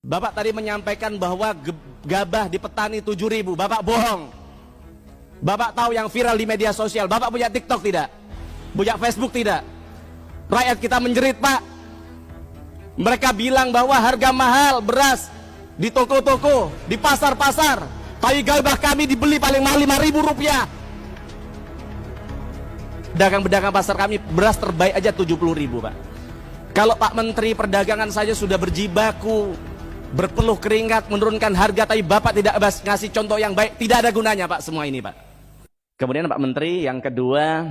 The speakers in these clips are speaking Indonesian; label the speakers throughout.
Speaker 1: Bapak tadi menyampaikan bahwa gabah di petani 7.000. Bapak bohong. Bapak tahu yang viral di media sosial. Bapak punya TikTok tidak? Punya Facebook tidak? Rakyat kita menjerit, Pak. Mereka bilang bahwa harga mahal beras di toko-toko, di pasar-pasar. Tapi gabah kami dibeli paling mahal Rp5.000. Pedagang-pedagang pasar kami beras terbaik aja 70.000, Pak. Kalau Pak Menteri Perdagangan saja sudah berjibaku, berpeluh keringat menurunkan harga, tapi Bapak tidak ngasih contoh yang baik, tidak ada gunanya, Pak, semua ini, Pak. Kemudian Pak Menteri, yang kedua,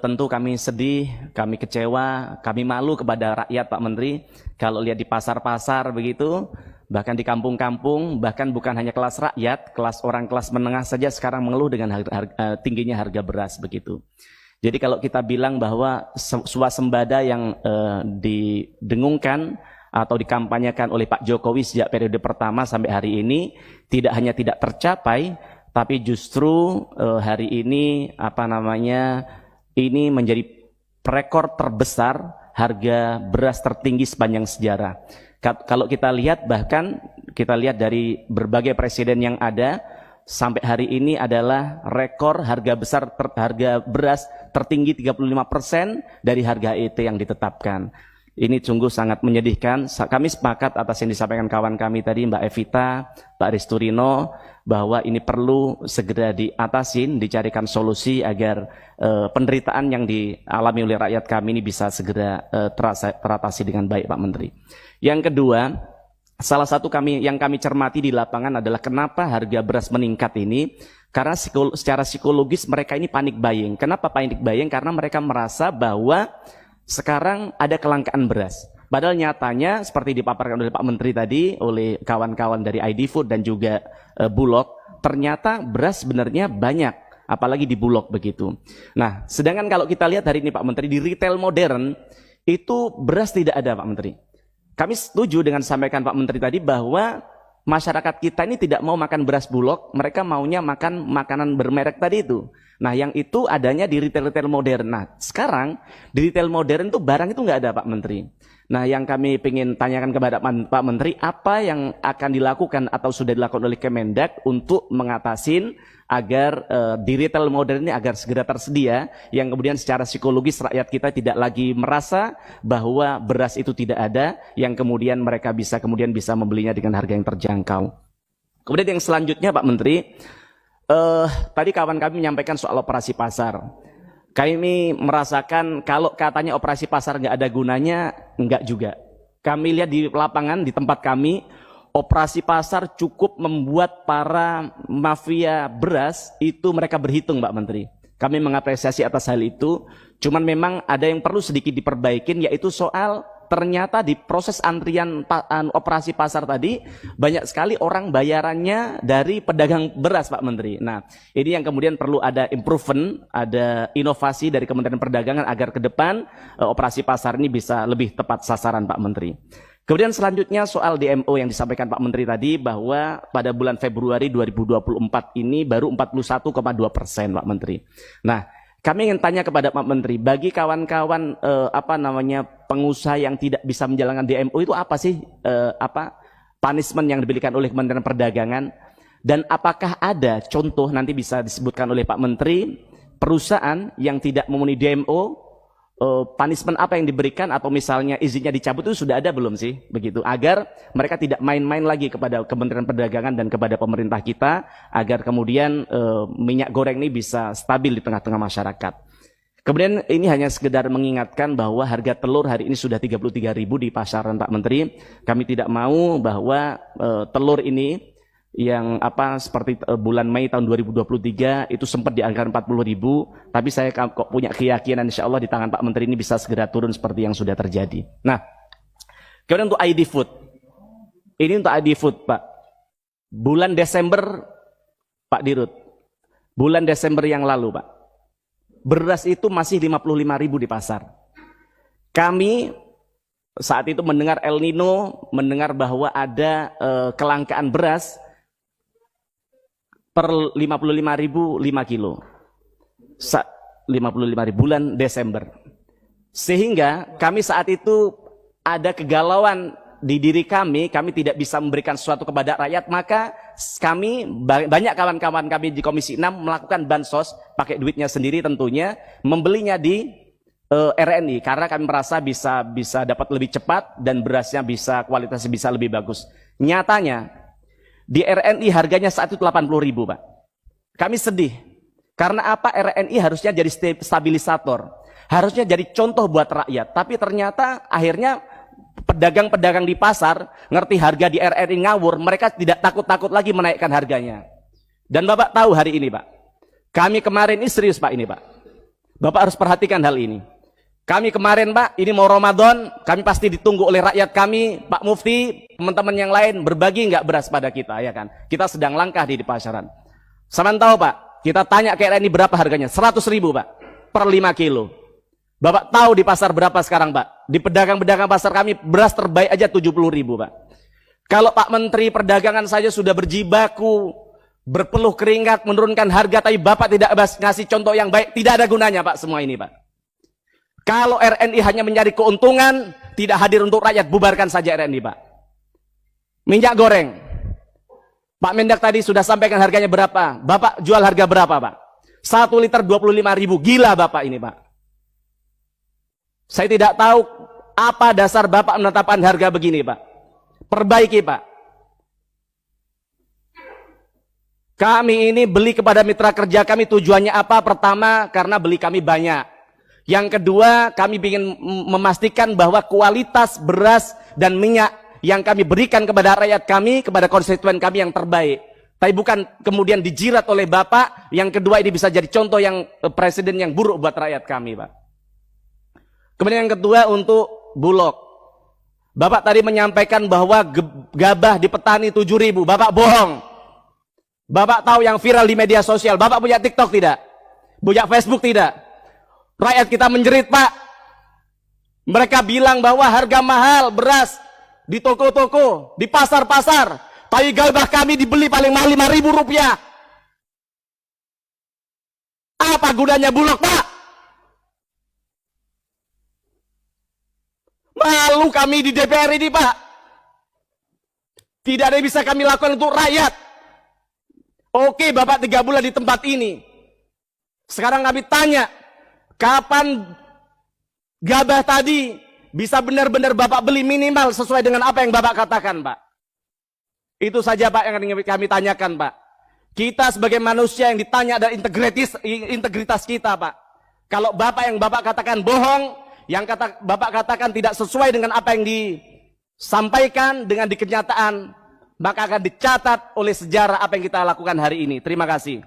Speaker 1: tentu kami sedih, kami kecewa, kami malu kepada rakyat, Pak Menteri. Kalau lihat di pasar-pasar begitu, bahkan di kampung-kampung, bahkan bukan hanya kelas rakyat, kelas orang kelas menengah saja sekarang mengeluh dengan tingginya harga beras begitu. Jadi kalau kita bilang bahwa swasembada yang didengungkan atau dikampanyekan oleh Pak Jokowi sejak periode pertama sampai hari ini tidak hanya tidak tercapai, tapi justru hari ini ini menjadi rekor terbesar harga beras tertinggi sepanjang sejarah. Kalau kita lihat, bahkan kita lihat dari berbagai presiden yang ada sampai hari ini adalah rekor harga beras tertinggi 35% dari harga HET yang ditetapkan. Ini sungguh sangat menyedihkan. Kami sepakat atas yang disampaikan kawan kami tadi, Mbak Evita, Pak Risturino, bahwa ini perlu segera diatasin, dicarikan solusi agar penderitaan yang dialami oleh rakyat kami ini bisa segera teratasi dengan baik, Pak Menteri. Yang kedua, salah satu yang kami cermati di lapangan adalah kenapa harga beras meningkat ini, karena secara psikologis mereka ini panik buying. Kenapa panik buying? Karena mereka merasa bahwa sekarang ada kelangkaan beras. Padahal nyatanya seperti dipaparkan oleh Pak Menteri tadi, oleh kawan-kawan dari ID Food dan juga Bulog, ternyata beras sebenarnya banyak, apalagi di Bulog begitu. Nah, sedangkan kalau kita lihat hari ini Pak Menteri, di retail modern itu beras tidak ada, Pak Menteri. Kami setuju dengan sampaikan Pak Menteri tadi bahwa masyarakat kita ini tidak mau makan beras Bulog, mereka maunya makan makanan bermerek tadi itu. Nah, yang itu adanya di retail-retail modern. Nah, sekarang di retail modern itu barang itu nggak ada, Pak Menteri. Nah, yang kami ingin tanyakan kepada Pak Menteri, apa yang akan dilakukan atau sudah dilakukan oleh Kemendak untuk mengatasin agar di retail modern ini agar segera tersedia, yang kemudian secara psikologis rakyat kita tidak lagi merasa bahwa beras itu tidak ada, yang kemudian mereka bisa membelinya dengan harga yang terjangkau. Kemudian yang selanjutnya, Pak Menteri, tadi kawan kami menyampaikan soal operasi pasar. Kami merasakan kalau katanya operasi pasar nggak ada gunanya, enggak juga. Kami lihat di lapangan, di tempat kami, operasi pasar cukup membuat para mafia beras itu mereka berhitung, Pak Menteri. Kami mengapresiasi atas hal itu, cuman memang ada yang perlu sedikit diperbaikin, yaitu soal ternyata di proses antrian operasi pasar tadi banyak sekali orang bayarannya dari pedagang beras, Pak Menteri. Nah, ini yang kemudian perlu ada improvement, ada inovasi dari Kementerian Perdagangan agar ke depan operasi pasar ini bisa lebih tepat sasaran, Pak Menteri. Kemudian selanjutnya soal DMO yang disampaikan Pak Menteri tadi, bahwa pada bulan Februari 2024 ini baru 41,2%, Pak Menteri. Nah, kami ingin tanya kepada Pak Menteri, bagi kawan-kawan pengusaha yang tidak bisa menjalankan DMO itu apa sih punishment yang diberikan oleh Kementerian Perdagangan, dan apakah ada contoh nanti bisa disebutkan oleh Pak Menteri perusahaan yang tidak memenuhi DMO, punishment apa yang diberikan, atau misalnya izinnya dicabut itu sudah ada belum sih begitu, agar mereka tidak main-main lagi kepada Kementerian Perdagangan dan kepada pemerintah kita, agar kemudian minyak goreng ini bisa stabil di tengah-tengah masyarakat. Kemudian ini hanya sekedar mengingatkan bahwa harga telur hari ini sudah 33.000 di pasaran, Pak Menteri. Kami tidak mau bahwa telur ini yang seperti bulan Mei tahun 2023 itu sempat di angka 40.000, tapi saya kok punya keyakinan insya Allah di tangan Pak Menteri ini bisa segera turun seperti yang sudah terjadi. Nah, kemudian untuk ID Food, ini untuk ID Food, Pak, bulan Desember, Pak Dirut, bulan Desember yang lalu, Pak, beras itu masih 55.000 di pasar. Kami saat itu mendengar El Nino, mendengar bahwa ada kelangkaan beras per 55.000 5 kilo. 55.000 bulan Desember. Sehingga kami saat itu ada kegalauan di diri kami tidak bisa memberikan sesuatu kepada rakyat, maka kami, banyak kawan-kawan kami di Komisi 6 melakukan bansos, pakai duitnya sendiri tentunya, membelinya di RNI, karena kami merasa bisa dapat lebih cepat dan berasnya kualitasnya bisa lebih bagus. Nyatanya, di RNI harganya saat itu 80.000 Pak. Kami sedih, karena apa? RNI harusnya jadi stabilisator, harusnya jadi contoh buat rakyat, tapi ternyata akhirnya pedagang-pedagang di pasar ngerti harga di RRI ngawur, mereka tidak takut-takut lagi menaikkan harganya. Dan Bapak tahu hari ini Pak, kami kemarin ini serius Pak ini Pak, Bapak harus perhatikan hal ini. Kami kemarin Pak, ini mau Ramadan, kami pasti ditunggu oleh rakyat kami, Pak Mufti, teman-teman yang lain, berbagi nggak beras pada kita, ya kan? Kita sedang langkah di pasaran. Sama tahu Pak, kita tanya ke RRI berapa harganya, 100.000 Pak, per 5 kilo. Bapak tahu di pasar berapa sekarang Pak? Di pedagang-pedagang pasar kami beras terbaik aja 70.000 Pak. Kalau Pak Menteri Perdagangan saja sudah berjibaku, berpeluh keringat, menurunkan harga, tapi Bapak tidak ngasih contoh yang baik, tidak ada gunanya Pak semua ini Pak. Kalau RNI hanya mencari keuntungan, tidak hadir untuk rakyat, bubarkan saja RNI Pak. Minyak goreng, Pak Mendak tadi sudah sampaikan harganya berapa. Bapak jual harga berapa Pak? 1 liter 25.000, gila Bapak ini Pak. Saya tidak tahu apa dasar Bapak menetapkan harga begini Pak. Perbaiki Pak. Kami ini beli kepada mitra kerja kami tujuannya apa? Pertama, karena beli kami banyak. Yang kedua, kami ingin memastikan bahwa kualitas beras dan minyak yang kami berikan kepada rakyat kami, kepada konstituen kami yang terbaik. Tapi bukan kemudian dijirat oleh Bapak. Yang kedua, ini bisa jadi contoh yang presiden yang buruk buat rakyat kami Pak. Kemudian yang kedua untuk Bulog. Bapak tadi menyampaikan bahwa gabah di petani 7.000. Bapak bohong. Bapak tahu yang viral di media sosial. Bapak punya TikTok tidak? Punya Facebook tidak? Rakyat kita menjerit Pak. Mereka bilang bahwa harga mahal beras di toko-toko, di pasar-pasar. Tapi gabah kami dibeli paling mahal 5.000 rupiah. Apa gunanya Bulog Pak? Malu kami di DPR ini Pak. Tidak ada yang bisa kami lakukan untuk rakyat. Oke Bapak 3 bulan di tempat ini. Sekarang kami tanya, kapan gabah tadi bisa benar-benar Bapak beli minimal sesuai dengan apa yang Bapak katakan Pak. Itu saja Pak yang kami tanyakan Pak. Kita sebagai manusia yang ditanya adalah integritas kita Pak. Kalau Bapak yang Bapak katakan bohong, yang Bapak katakan tidak sesuai dengan apa yang disampaikan dengan di kenyataan, maka akan dicatat oleh sejarah apa yang kita lakukan hari ini. Terima kasih.